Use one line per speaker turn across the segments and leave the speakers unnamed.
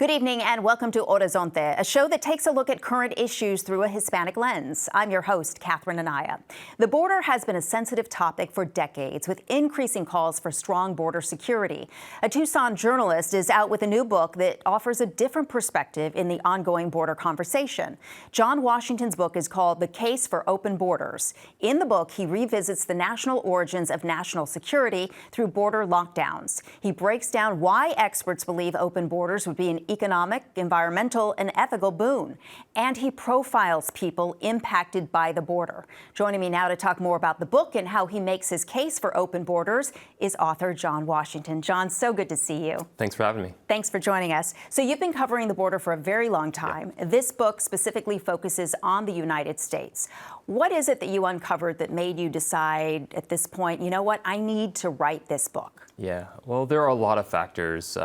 Good evening and welcome to Horizonte, a show that takes a look at current issues through a Hispanic lens. I'm your host, Catherine Anaya. The border has been a sensitive topic for decades, with increasing calls for strong border security. A Tucson journalist is out with a new book that offers a different perspective in the ongoing border conversation. John Washington's book is called The Case for Open Borders. In the book, he revisits the national origins of national security through border lockdowns. He breaks down why experts believe open borders would be an economic, environmental, and ethical boon. And he profiles people impacted by the border. Joining me now to talk more about the book and how he makes his case for open borders is author John Washington. John, so good to see you.
Thanks for having me.
Thanks for joining us. So you've been covering the border for a very long time. Yeah. This book specifically focuses on the United States. What is it that you uncovered that made you decide at this point, you know what, I need to write this book?
Yeah, well, there are a lot of factors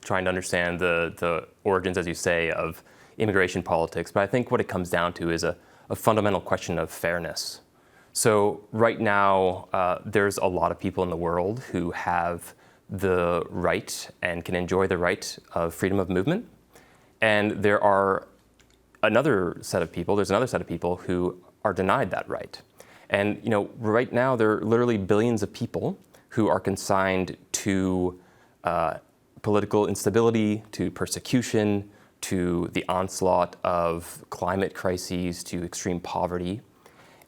trying to understand the origins, as you say, of immigration politics. But I think what it comes down to is a fundamental question of fairness. So right now, there's a lot of people in the world who have the right and can enjoy the right of freedom of movement. And there are another set of people who are denied that right. And right now, there are literally billions of people who are consigned to political instability, to persecution, to the onslaught of climate crises, to extreme poverty.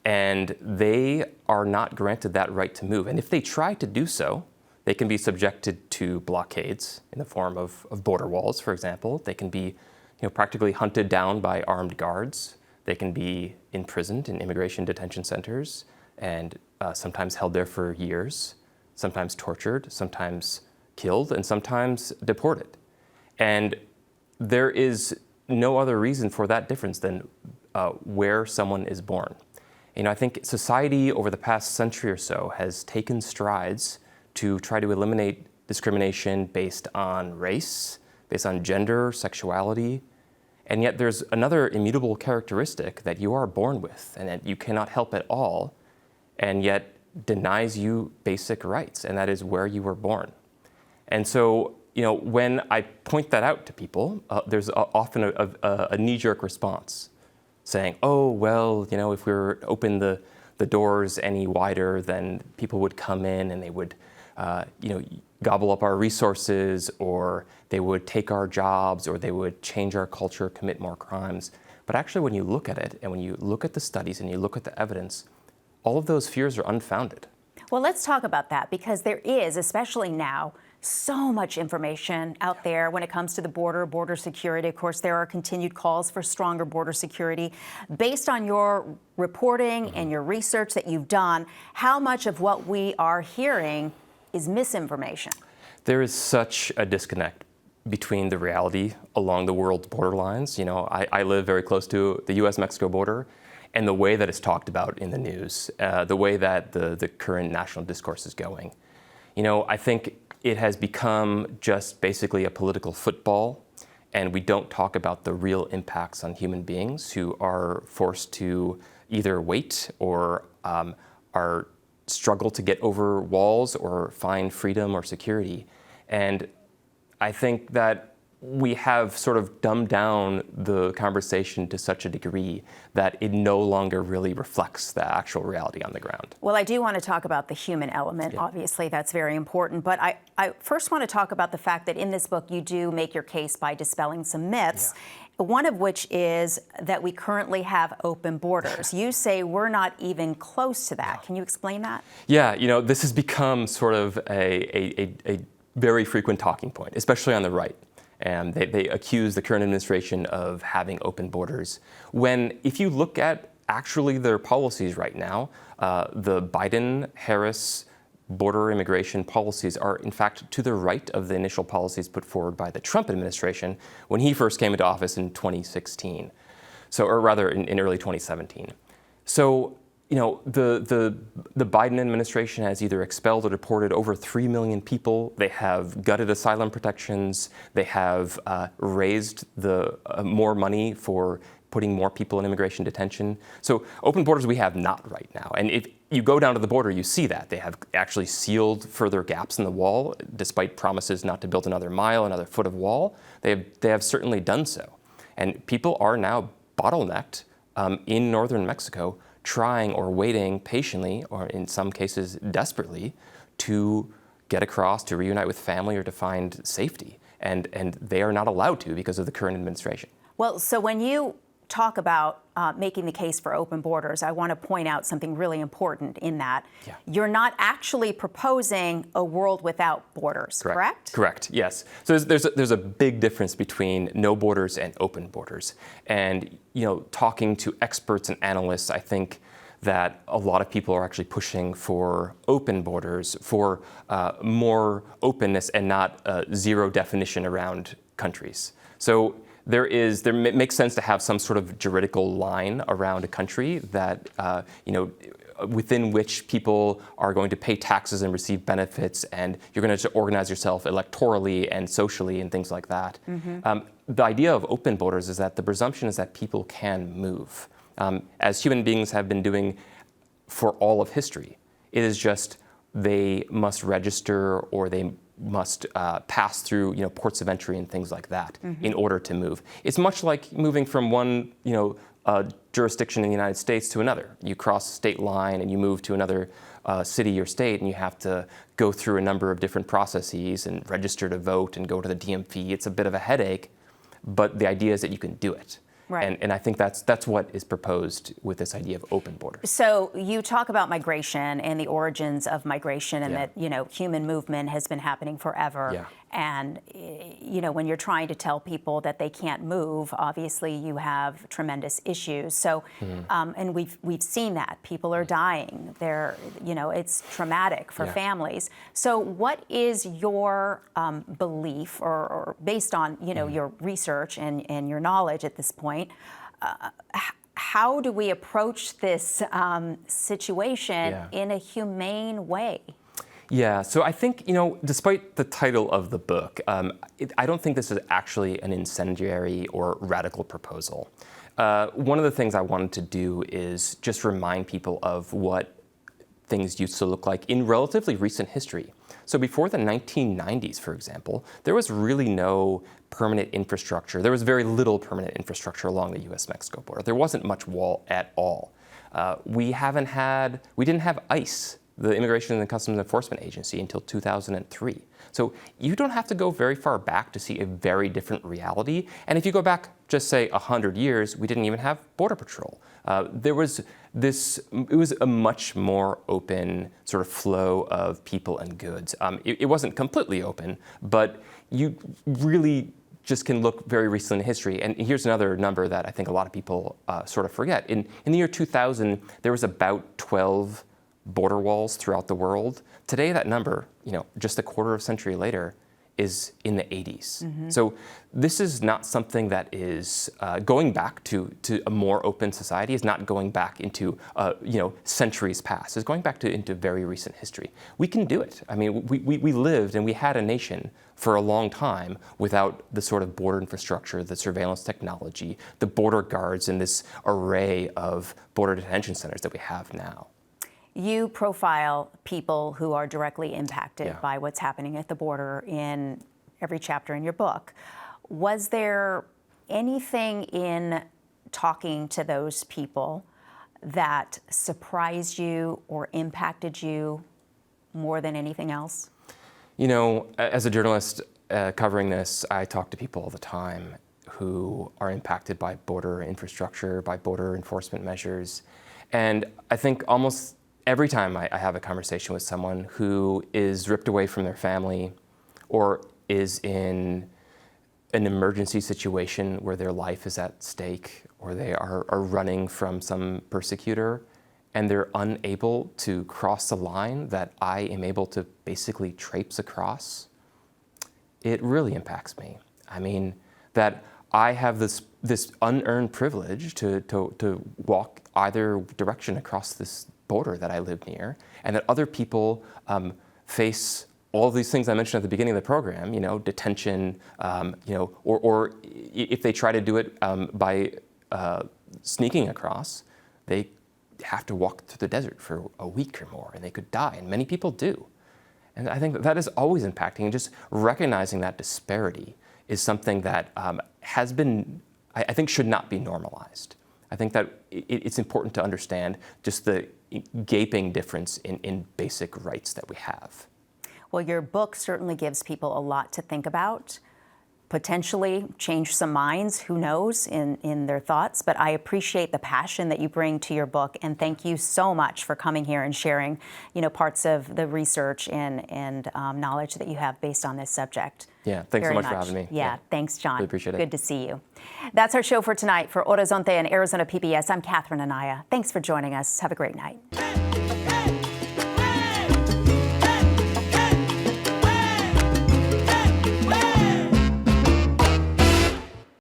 And they are not granted that right to move. And if they try to do so, they can be subjected to blockades in the form of border walls, for example. They can be practically hunted down by armed guards. They can be imprisoned in immigration detention centers and sometimes held there for years, sometimes tortured, sometimes killed, and sometimes deported. And there is no other reason for that difference than where someone is born. I think society over the past century or so has taken strides to try to eliminate discrimination based on race, based on gender, sexuality. And yet there's another immutable characteristic that you are born with and that you cannot help at all, and yet denies you basic rights, and that is where you were born. And so, when I point that out to people, there's often a knee-jerk response saying, oh, well, if we were to open the doors any wider, then people would come in and they would, gobble up our resources, or they would take our jobs, or they would change our culture, commit more crimes. But actually, when you look at it, and when you look at the studies and you look at the evidence, all of those fears are unfounded.
Well, let's talk about that, because there is, especially now, so much information out there when it comes to the border security. Of course, there are continued calls for stronger border security. Based on your reporting and your research that you've done, how much of what we are hearing is misinformation?
There is such a disconnect between the reality along the world's borderlines. I live very close to the U.S.-Mexico border, and the way that it's talked about in the news, the way that the current national discourse is going. I think it has become just basically a political football, and we don't talk about the real impacts on human beings who are forced to either wait or are struggle to get over walls or find freedom or security. And I think that we have sort of dumbed down the conversation to such a degree that it no longer really reflects the actual reality on the ground.
Well, I do want to talk about the human element. Yeah. Obviously, that's very important. But I first want to talk about the fact that in this book, you do make your case by dispelling some myths. Yeah. One of which is that we currently have open borders. You say we're not even close to that. Can you explain that?
Yeah, this has become sort of a very frequent talking point, especially on the right. And they accuse the current administration of having open borders, when if you look at actually their policies right now, the Biden-Harris border immigration policies are in fact to the right of the initial policies put forward by the Trump administration when he first came into office in 2016, or rather in early 2017. So the Biden administration has either expelled or deported over 3 million people. They have gutted asylum protections. They have raised more money for putting more people in immigration detention. So open borders we have not right now. And if you go down to the border, you see that. They have actually sealed further gaps in the wall, despite promises not to build another mile, another foot of wall. They have certainly done so. And people are now bottlenecked in northern Mexico, trying or waiting patiently, or in some cases desperately, to get across, to reunite with family, or to find safety. And they are not allowed to because of the current administration.
Well, so when you talk about making the case for open borders, I want to point out something really important in that.
Yeah.
You're not actually proposing a world without borders, correct?
Correct, yes. So there's a big difference between no borders and open borders. And, talking to experts and analysts, I think that a lot of people are actually pushing for open borders, for more openness and not zero definition around countries. So there makes sense to have some sort of juridical line around a country that, within which people are going to pay taxes and receive benefits, and you're going to organize yourself electorally and socially and things like that. Mm-hmm. The idea of open borders is that the presumption is that people can move. As human beings have been doing for all of history. It is just they must register or they must pass through ports of entry and things like that in order to move. It's much like moving from one jurisdiction in the United States to another. You cross a state line and you move to another city or state, and you have to go through a number of different processes and register to vote and go to the DMV. It's a bit of a headache, but the idea is that you can do it.
Right.
And I think that's what is proposed with this idea of open borders.
So you talk about migration and the origins of migration, and that human movement has been happening forever.
Yeah.
And when you're trying to tell people that they can't move, obviously you have tremendous issues. So and we've seen that people are dying. It's traumatic for families. So what is your belief, or based on your research and your knowledge at this point? How do we approach this situation in a humane way?
Yeah, so I think, despite the title of the book, I don't think this is actually an incendiary or radical proposal. One of the things I wanted to do is just remind people of what things used to look like in relatively recent history. So before the 1990s, for example, there was really no permanent infrastructure. There was very little permanent infrastructure along the U.S.-Mexico border. There wasn't much wall at all. We didn't have ICE, the Immigration and Customs Enforcement Agency, until 2003. So you don't have to go very far back to see a very different reality. And if you go back, just say 100 years, we didn't even have Border Patrol. It was a much more open sort of flow of people and goods. It wasn't completely open, but you really just can look very recently in history. And here's another number that I think a lot of people sort of forget. In the year 2000, there was about 12 border walls throughout the world. Today, that number, just a quarter of a century later, is in the 80s. Mm-hmm. So this is not something that is going back to a more open society. Is not going back into centuries past. It's going back into very recent history. We can do it. I mean, we lived and we had a nation for a long time without the sort of border infrastructure, the surveillance technology, the border guards, and this array of border detention centers that we have now.
You profile people who are directly impacted by what's happening at the border in every chapter in your book. Was there anything in talking to those people that surprised you or impacted you more than anything else?
As a journalist covering this, I talk to people all the time who are impacted by border infrastructure, by border enforcement measures. And I think almost every time I have a conversation with someone who is ripped away from their family or is in an emergency situation where their life is at stake or they are running from some persecutor and they're unable to cross the line that I am able to basically traipse across, it really impacts me. I mean, that I have this unearned privilege to walk either direction across this border that I live near, and that other people face all of these things I mentioned at the beginning of the program, detention, or if they try to do it by sneaking across, they have to walk through the desert for a week or more, and they could die, and many people do. And I think that is always impacting, and just recognizing that disparity is something that has been, I think, should not be normalized. I think that it's important to understand just the gaping difference in basic rights that we have.
Well, your book certainly gives people a lot to think about, potentially change some minds, who knows, in their thoughts. But I appreciate the passion that you bring to your book, and thank you so much for coming here and sharing, parts of the research and knowledge that you have based on this subject.
Yeah, thanks so much for having me.
Yeah, thanks, John.
Really appreciate it.
Good to see you. That's our show for tonight. For Horizonte and Arizona PBS, I'm Catherine Anaya. Thanks for joining us. Have a great night.